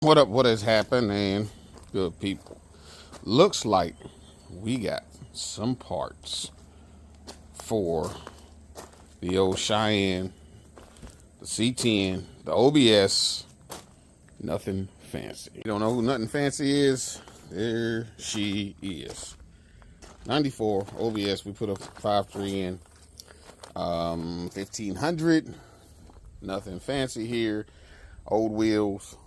What up? What has happened, man? Good people. Looks like we got some parts for the old Cheyenne, the C10, the OBS. Nothing fancy. You don't know who nothing fancy is? There she is. 94 OBS. We put a 5.3 in. 1500. Nothing fancy here. Old wheels.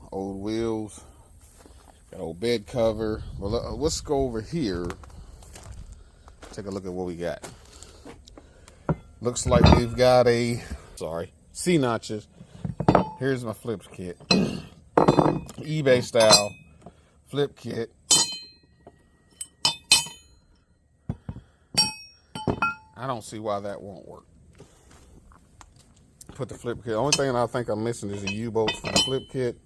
Got old bed cover. Well, let's go over here. Take a look at what we got. Looks like we've got C notches. Here's my flips kit. eBay style flip kit. I don't see why that won't work. Put the flip kit. The only thing I think I'm missing is the U-bolts for the flip kit.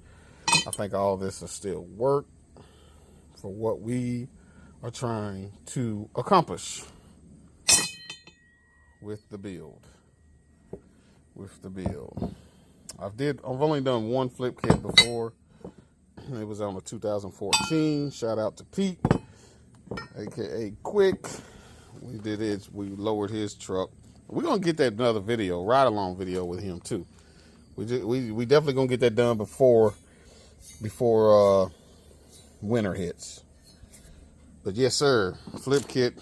I think all this will still work for what we are trying to accomplish with the build. I've only done one flip kit before. It was on the 2014. Shout out to Pete, aka Quick. We did it. We lowered his truck. We're gonna get that another video, ride along video with him too. We definitely gonna get that done before winter hits. But yes, sir, flip kit.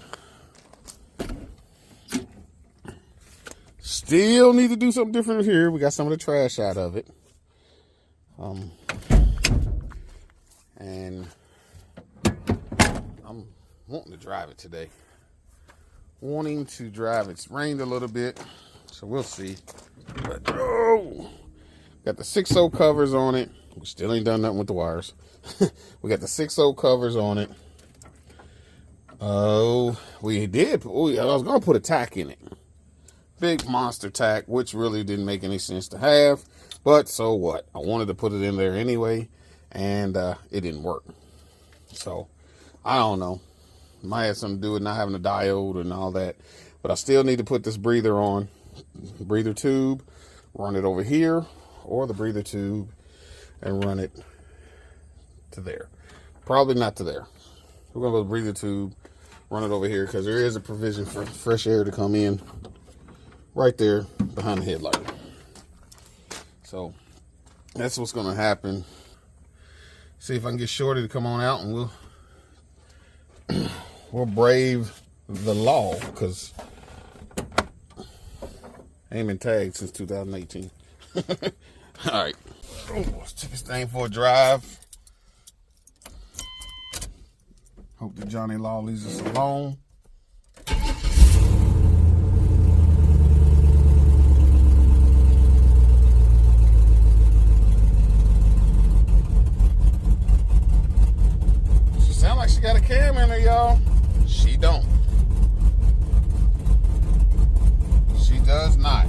Still need to do something different here. We got some of the trash out of it. And I'm wanting to drive it today. It's rained a little bit, so we'll see. But, got the 6.0 covers on it. We still ain't done nothing with the wires. We got the 6.0 covers on it. Oh, we did. I was going to put a tack in it. Big monster tack, which really didn't make any sense to have. But so what? I wanted to put it in there anyway, and it didn't work. So, I don't know. Might have something to do with not having a diode and all that. But I still need to put this breather on. Breather tube. Run it over here. Or the breather tube. And run it to there. Probably not to there. We're going to go to the breather tube. Run it over here. Because there is a provision for fresh air to come in. Right there. Behind the headlight. So. That's what's going to happen. See if I can get Shorty to come on out. And we'll brave the law, because I ain't been tagged since 2018. All right. Let's take this thing for a drive. Hope that Johnny Law leaves us alone. She sounds like she got a cam in her, y'all. She don't. She does not.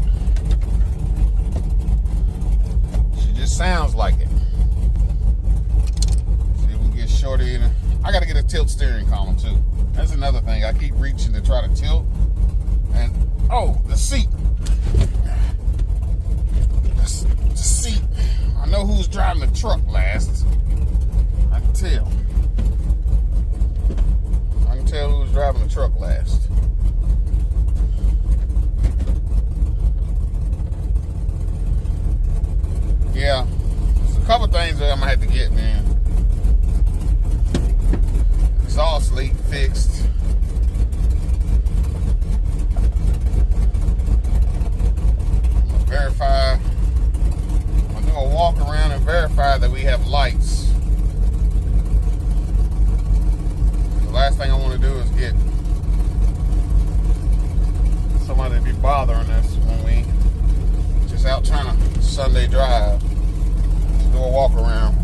She just sounds like it. See if we can get Shorty in it. I gotta get a tilt steering column too. That's another thing. I keep reaching to try to tilt. And the seat. The seat. I know who's driving the truck last. I can tell. Tell who's driving the truck last. Yeah, there's a couple things that I'm gonna have to get, man. Exhaust leak fixed. I'm gonna verify. I'm gonna do a walk around and verify that we have lights. Last thing I want to do is get somebody to be bothering us when we just out trying to Sunday drive. Let's do a walk around.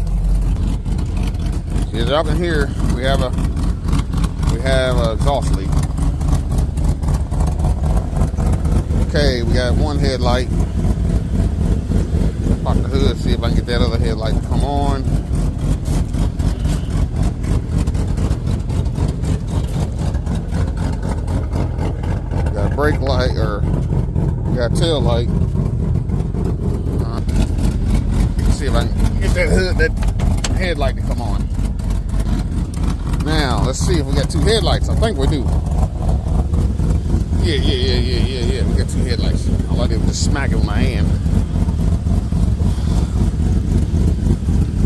See, as y'all can hear, we have a exhaust leak. Okay, we got one headlight. Pop the hood, see if I can get that other headlight to come on. Brake light, or we got tail light. See if I can get that hood, that headlight to come on. Now, let's see if we got two headlights. I think we do. Yeah. We got two headlights. All I did was just smack it with my hand.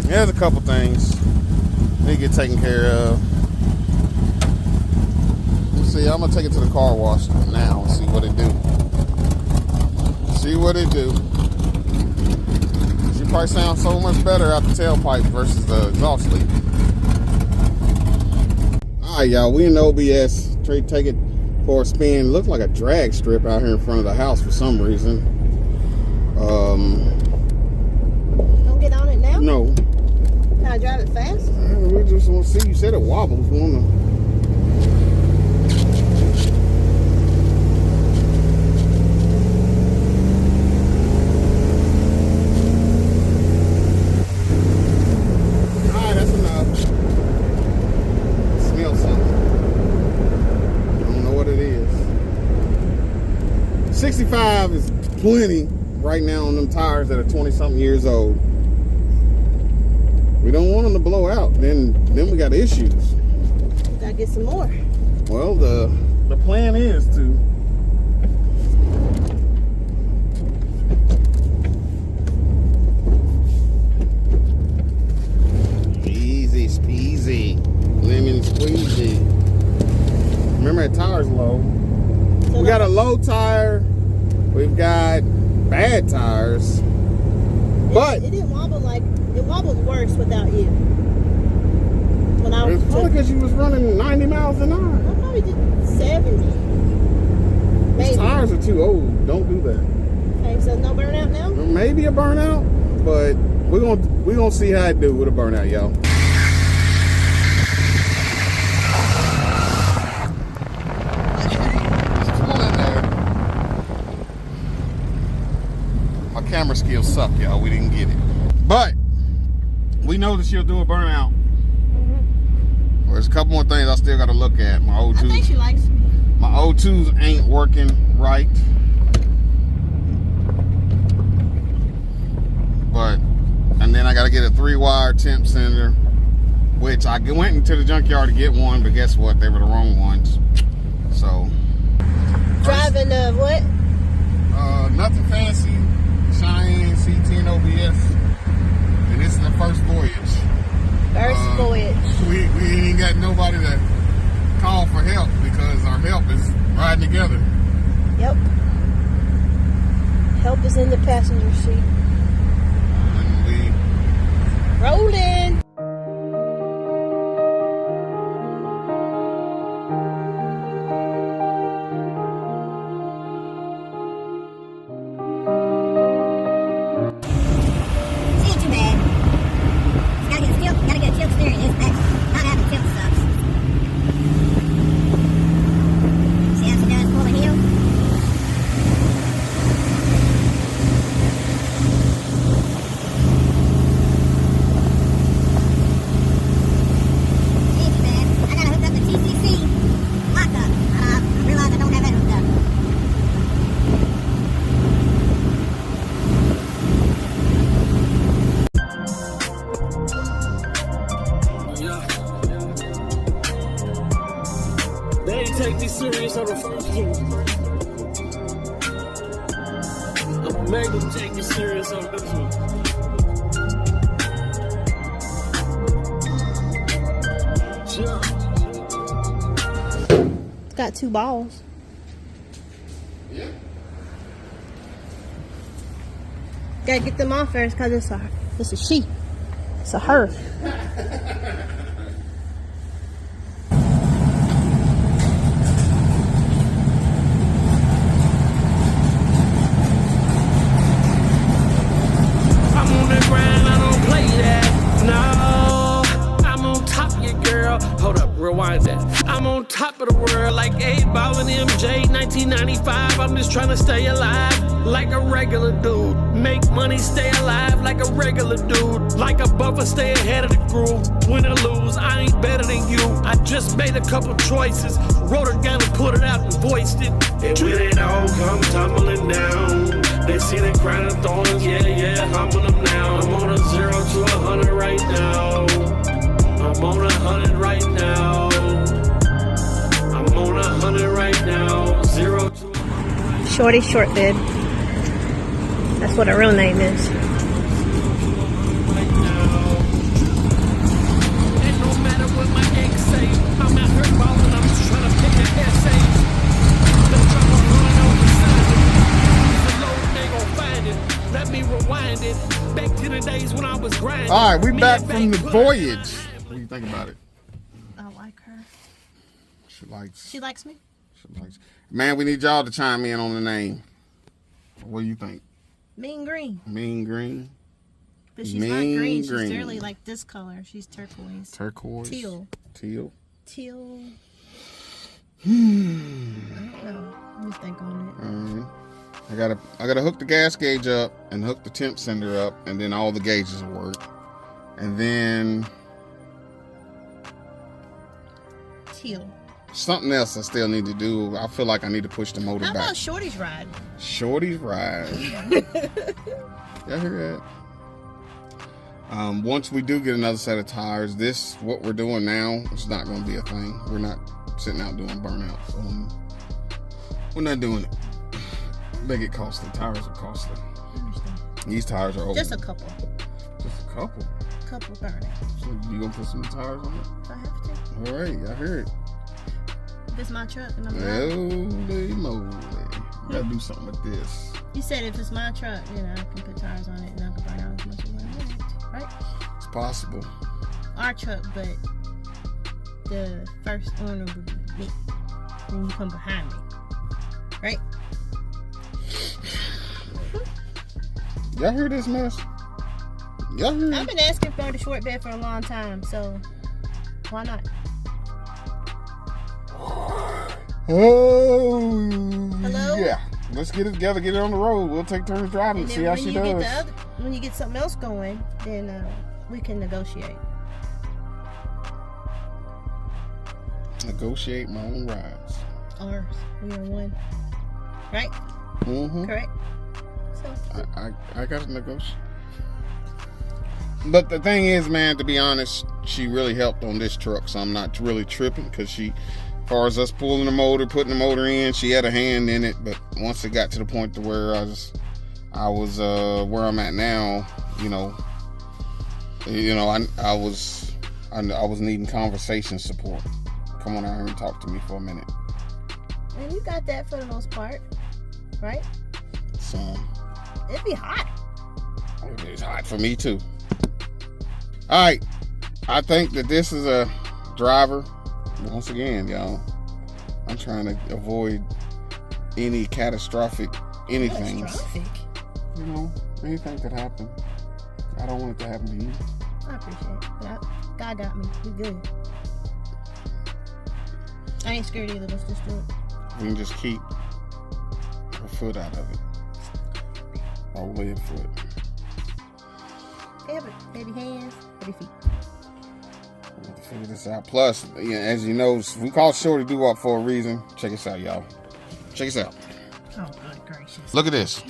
There's a couple things need to get taken care of. Let's see, I'm gonna take it to the car wash now and see what it do. See what it do. She probably sounds so much better out the tailpipe versus the exhaust leak. Alright, y'all, we in OBS. Take it for a spin. Looks like a drag strip out here in front of the house for some reason. Don't get on it now? No. Can I drive it fast? We just want to see. You said it wobbles. We want to. Alright, that's enough. Smell something. I don't know what it is. 65 is plenty right now on them tires that are 20-something years old. We don't want them to blow out. Then we got issues. Gotta get some more. Well, the plan is to easy speezy, lemon squeezy. Remember that tire's low. So we got a low tire. We've got bad tires. But it didn't wobble like it wobbled worse without you. When I was it's probably because you was running 90 miles an hour. I probably did 70. Maybe. These tires are too old. Don't do that. Okay, so no burnout now? Maybe a burnout, but we're gonna see how it do with a burnout, y'all. My camera skills suck, y'all. We didn't get it, but we know that she'll do a burnout. There's a couple more things I still got to look at. My O2s. I think she likes me. My O2s ain't working right. But, and then I got to get a 3-wire temp sender, which I went into the junkyard to get one, but guess what? They were the wrong ones. So. Driving what? Nothing fancy. Cheyenne C10 OBS. And this is the first voyage. First voyage. We ain't got nobody to call for help because our help is riding together. Yep. Help is in the passenger seat. And we rolling. Take me serious on the first two. I'm gonna make them take me serious on this one. It's got 2 balls. yeah. Gotta get them off first because it's a she. It's a her. Rewind that. I'm on top of the world like 8-Ball and MJ 1995. I'm just trying to stay alive like a regular dude. Make money, stay alive like a regular dude. Like a buffer, stay ahead of the groove. Win or lose, I ain't better than you. I just made a couple choices. Wrote it down and put it out and voiced it. And when it all come tumbling down, They see the crown of thorns, yeah, humble them now. I'm on a 0 to 100 right now. I'm on 100 right now. I'm on 100 right now. 0 to 100. Shorty Short Bib. That's what her real name is. Right now. And no matter what my ex say, I'm out here ballin', I'm just trying to pick an essay. Let's drop a 100 on the side. The load, they gon' find it. Let me rewind it. Back to the days when I was grinding. All right, we back from the voyage. What do you think about it? I like her. She likes. She likes me? She likes. Man, we need y'all to chime in on the name. What do you think? Mean green. Mean green. But she's not green. She's literally like this color. She's turquoise. Turquoise. Teal. Teal. Teal. I don't know. Let me think on it. I gotta hook the gas gauge up and hook the temp sender up, and then all the gauges will work. And then Teal. something else I still need to do. I feel like I need to push the motor How back. about Shorty's ride? Shorty's ride. Y'all hear that? Once we do get another set of tires, what we're doing now, it's not going to be a thing. We're not sitting out doing burnouts. We're not doing it. They get costly. Tires are costly. These tires are old. Just a couple. Just a couple. Couple burnouts. So you gonna put some tires on it? If I have to. All right, I heard it. If it's my truck and I'm not. Holy moly. Gotta do something with this. You said if it's my truck, I can put tires on it and I can burn out as much as I want, right? It's possible. Our truck, but the first owner would be me. Then you come behind me, right? Y'all hear this mess? Y'all hear I've been asking for the short bed for a long time, so why not? Oh, Hello? yeah. Let's get it together, get it on the road. We'll take turns driving and see how she does. When you get something else going, then we can negotiate. Negotiate my own rides. Ours. We are one. Right? Mm-hmm. Correct? So. I got to negotiate. But the thing is, man, to be honest, she really helped on this truck, so I'm not really tripping because she, as far as us pulling the motor, putting the motor in, she had a hand in it. But once it got to the point to where I was where I'm at now, I was needing conversation support. Come on out here and talk to me for a minute. And you got that for the most part, right? So it'd be hot. It's hot for me too. All right, I think that this is a driver. Once again, y'all, I'm trying to avoid any catastrophic anything. Catastrophic? Anything could happen. I don't want it to happen to you. I appreciate it, but God got me. We good. I ain't scared either. Let's just do it. We can just keep her foot out of it. Our lead foot. Yeah, but baby hands, baby feet. We have to figure this out. Plus, as you know, we call Shorty Doo-Wop for a reason. Check this out, y'all. Check this out. Oh, good gracious. Look at this.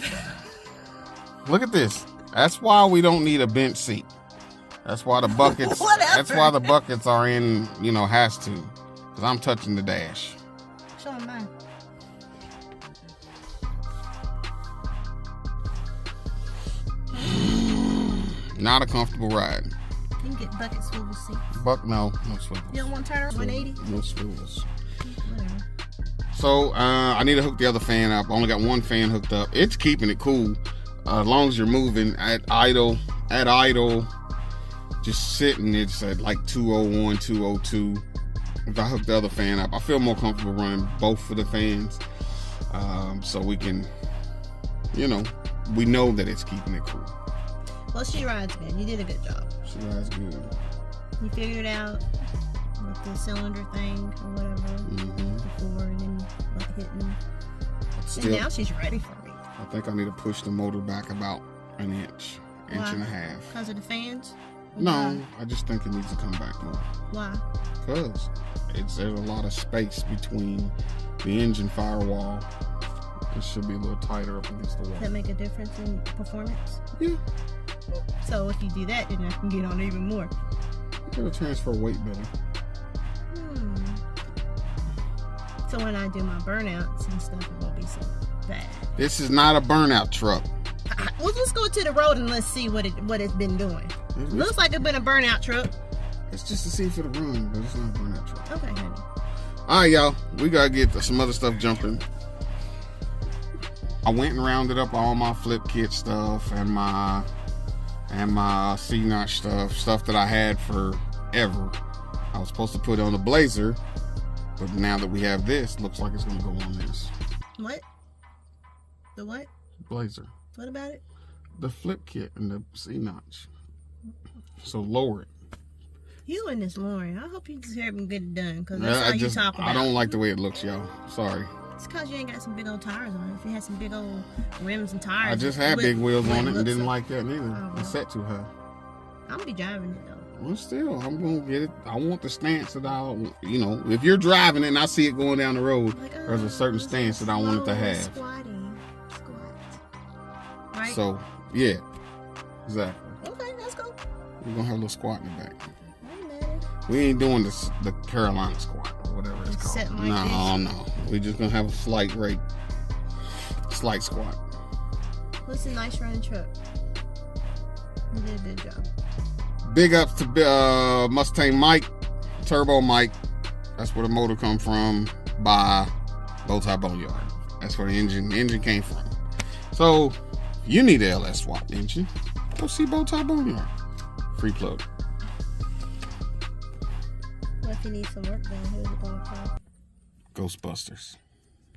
Look at this. That's why we don't need a bench seat. That's why the buckets. That's why the buckets are in. Has to. Because I'm touching the dash. Show them mine. Not a comfortable ride. You can get bucket swivel seats. No swivels. You don't want to turn 180? No swivels. Whatever. So I need to hook the other fan up. I only got one fan hooked up. It's keeping it cool as long as you're moving at idle. Just sitting, it's at like 201, 202. If I hook the other fan up, I feel more comfortable running both of the fans. So we can, we know that it's keeping it cool. Well, she rides good. You did a good job. She rides good. You figured out with the cylinder thing or whatever before, and then hitting. And now she's ready for me. I think I need to push the motor back about an inch and a half. Because of the fans? No, I just think it needs to come back more. Why? Because there's a lot of space between the engine firewall It should be a little tighter up against the wall. Does that make a difference in performance? Yeah. So if you do that, then I can get on even more. It'll transfer weight better. So when I do my burnouts and stuff, it won't be so bad. This is not a burnout truck. Well, let's go to the road and let's see what it's been doing. Looks like it's been a burnout truck. It's just to see if it'll run, but it's not a burnout truck. Okay, honey. All right, y'all. We gotta get some other stuff jumping. I went and rounded up all my flip kit stuff and my C-notch stuff that I had forever. I was supposed to put on the Blazer, but now that we have this, looks like it's gonna go on this. What? The what? Blazer. What about it? The flip kit and the C-notch. So lower it. You and this Lauren, I hope you just help me get it done, because that's how you talk about it. I don't like the way it looks, y'all. Sorry. It's because you ain't got some big old tires on it. If you had some big old rims and tires. I just had big wheels on it and didn't like like that neither. Oh, well. It's set too high. I'm gonna be driving it though. Well, still, I'm gonna get it. I want the stance that if you're driving it and I see it going down the road, Like, there's a certain stance that I want it to have. Squat. Right? So, yeah, exactly. Okay, let's go. We're gonna have a little squat in the back. Ain't mad. We ain't doing the Carolina squat or whatever it's called. Set like this. No. We're just gonna have a slight squat. What's a nice running truck? You did a good job. Big ups to Mustang Mike, Turbo Mike. That's where the motor come from by Bowtie Boneyard. That's where the engine came from. So, you need an LS swap engine. Go see Bowtie Boneyard. Free plug. Well, if you need some work done, who's it going to call? Ghostbusters.